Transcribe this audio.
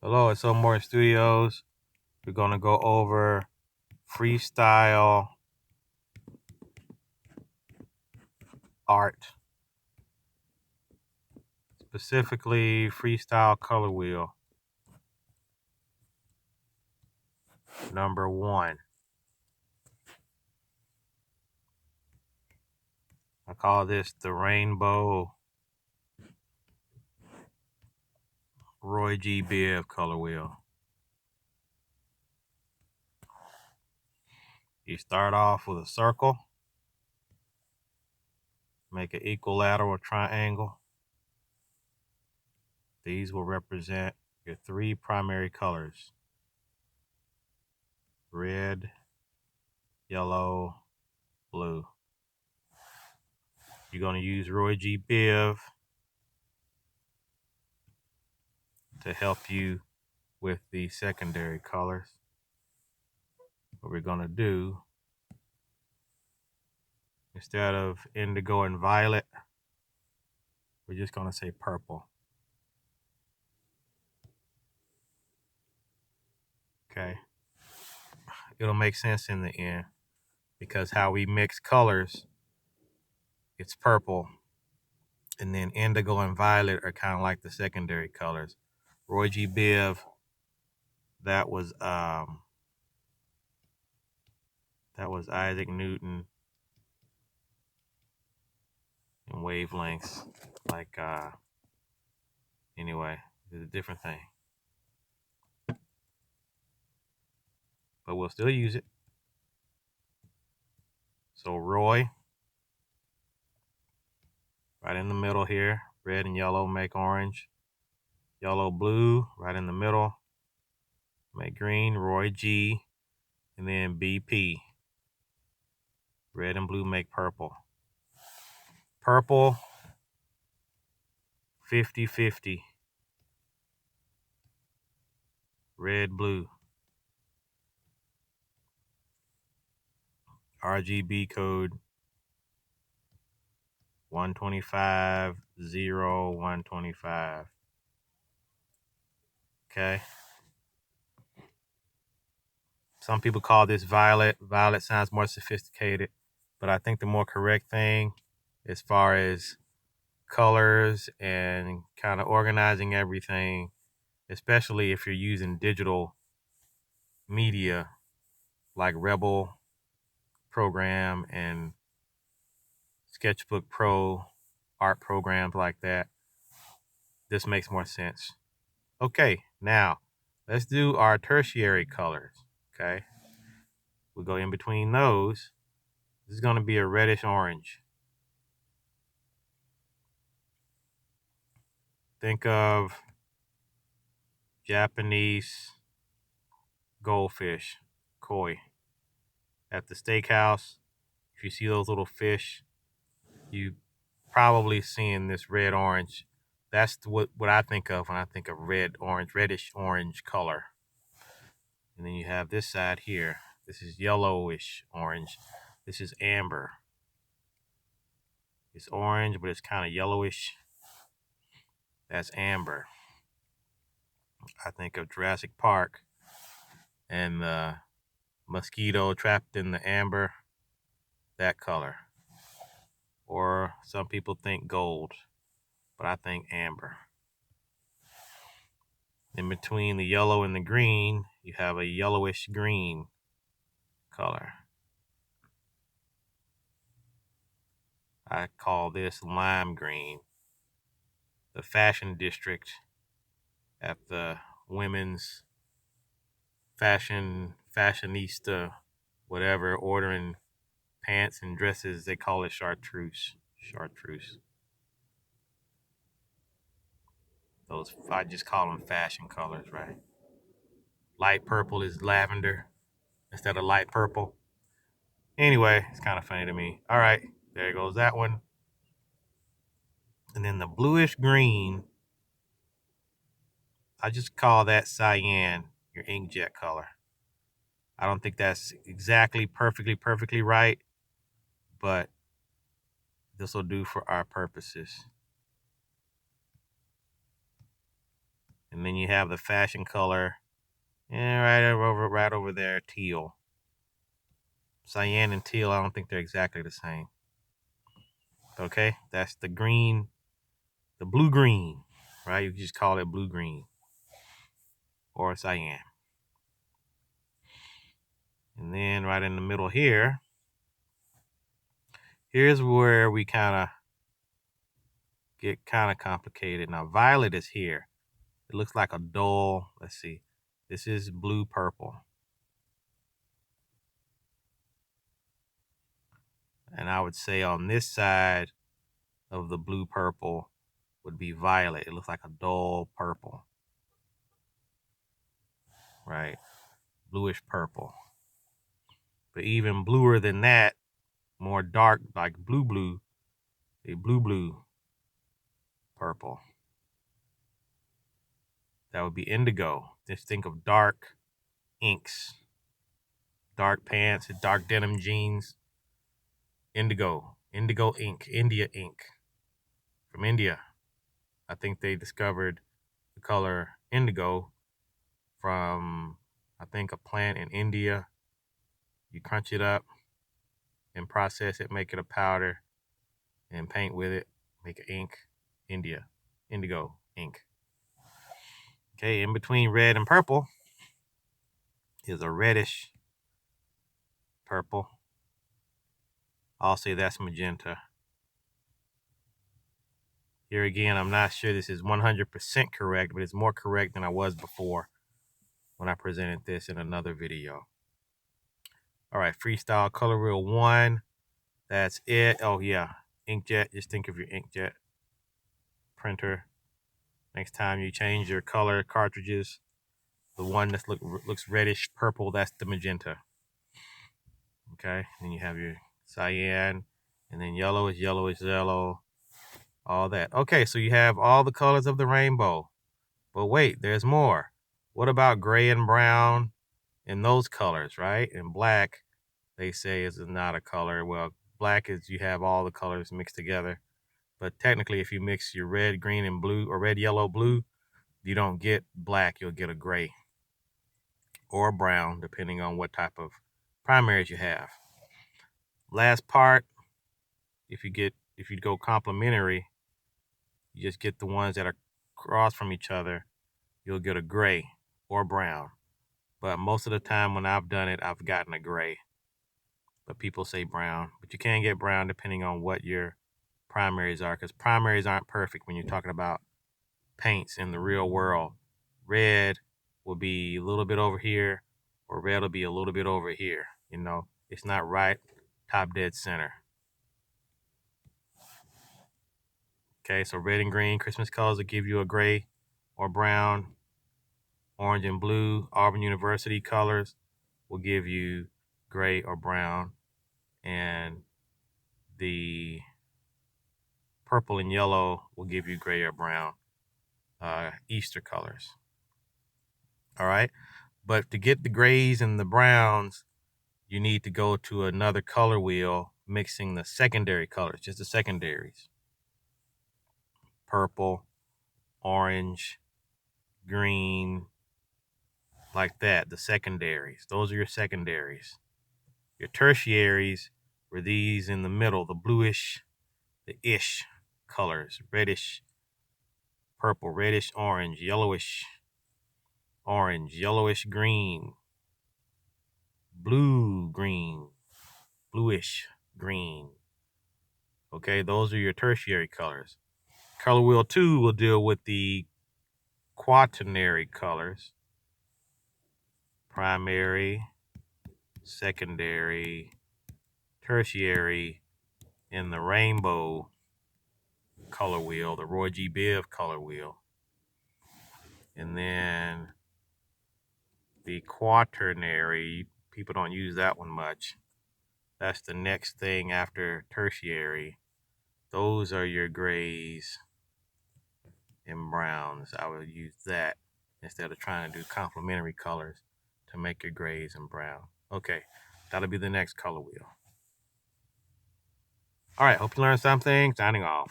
Hello, it's More Studios. We're going to go over freestyle art, specifically Freestyle Colorwheel number 1. I call this the Rainbow ROYGBIV colorwheel. You start off with a circle, make an equilateral triangle. These will represent your 3 primary colors: red, yellow, blue. You're going to use ROYGBIV to help you with the secondary colors. What we're going to do, instead of indigo and violet, we're just going to say purple. Okay. It'll make sense in the end because how we mix colors, it's purple, and then indigo and violet are kind of like the secondary colors. ROYGBIV, that was Isaac Newton in wavelengths. Like anyway, it's a different thing, but we'll still use it. So Roy, right in the middle here, red and yellow make orange. Yellow, blue, right in the middle, make green. Roy G, and then BP. Red and blue make purple. Purple, 50-50. Red, blue. RGB code 125-0125. Okay. Some people call this violet. Violet sounds more sophisticated, but I think the more correct thing as far as colors and kind of organizing everything, especially if you're using digital media like Rebel program and Sketchbook Pro, art programs like that, this makes more sense. Okay, now let's do our tertiary colors. Okay, we go in between those. This is going to be a reddish orange. Think of Japanese goldfish, koi. At the steakhouse, if you see those little fish, you probably seeing this red orange. That's what I think of when I think of red orange, reddish orange color. And then you have this side here. This is yellowish orange. This is amber. It's orange, but it's kind of yellowish. That's amber. I think of Jurassic Park and the mosquito trapped in the amber, that color. Or some people think gold, but I think amber. In between the yellow and the green, you have a yellowish green color. I call this lime green. The fashion district at the women's fashionista, whatever, ordering pants and dresses, they call it chartreuse. Chartreuse. Those, I just call them fashion colors, right? Light purple is lavender instead of light purple. Anyway, it's kind of funny to me. All right, there goes that one. And then the bluish green, I just call that cyan, your inkjet color. I don't think that's exactly perfectly right, but this will do for our purposes. And then then you have the fashion color, and right over there, teal. Cyan and teal, I don't think they're exactly the same. Okay, that's the green, the blue-green, right? You can just call it blue-green or cyan. And then right in the middle here, here's where we get kind of complicated. Now, violet is here. It looks like a dull, let's see. This is blue-purple. And I would say on this side of the blue-purple would be violet. It looks like a dull purple, right? Bluish purple. But even bluer than that, more dark, like blue, a blue purple. That would be indigo. Just think of dark inks, dark pants, dark denim jeans. Indigo ink, India ink. From India. I think they discovered the color indigo from, I think, a plant in India. You crunch it up and process it, make it a powder, and paint with it, make an ink. Indigo ink. Okay, in between red and purple is a reddish purple. I'll say that's magenta. Here again, I'm not sure this is 100% correct, but it's more correct than I was before when I presented this in another video. All right, Freestyle Colorwheel 1. That's it. Oh, yeah. Inkjet. Just think of your inkjet printer. Next time you change your color cartridges, the one that looks reddish purple, that's the magenta. Okay, then you have your cyan, and then yellow is yellow, all that. Okay, so you have all the colors of the rainbow. But wait, there's more. What about gray and brown and those colors, right? And black, they say, is not a color. Well, black is you have all the colors mixed together. But technically, if you mix your red, green, and blue, or red, yellow, blue, you don't get black, you'll get a gray or a brown, depending on what type of primaries you have. Last part, if you go complementary, you just get the ones that are across from each other, you'll get a gray or brown. But most of the time when I've done it, I've gotten a gray. But people say brown. But you can get brown depending on what your primaries are, because primaries aren't perfect when you're talking about paints in the real world. Red will be a little bit over here, or red will be a little bit over here. You know, it's not right top dead center. Okay, so red and green, Christmas colors will give you a gray or brown. Orange and blue, Auburn University colors will give you gray or brown. And the purple and yellow will give you gray or brown. Easter colors. All right, but to get the grays and the browns, you need to go to another color wheel, mixing the secondary colors, just the secondaries. Purple, orange, green, like that, the secondaries. Those are your secondaries. Your tertiaries were these in the middle, the bluish, the ish colors, reddish, purple, reddish, orange, yellowish green, blue green, bluish green. Okay, those are your tertiary colors. Color wheel 2 will deal with the quaternary colors. Primary, secondary, tertiary, in the rainbow color wheel, the ROYGBIV color wheel. And then the quaternary, people don't use that one much. That's the next thing after tertiary. Those are your grays and browns. I would use that instead of trying to do complementary colors to make your grays and brown. Okay, that'll be the next color wheel. All right, hope you learned something. Signing off.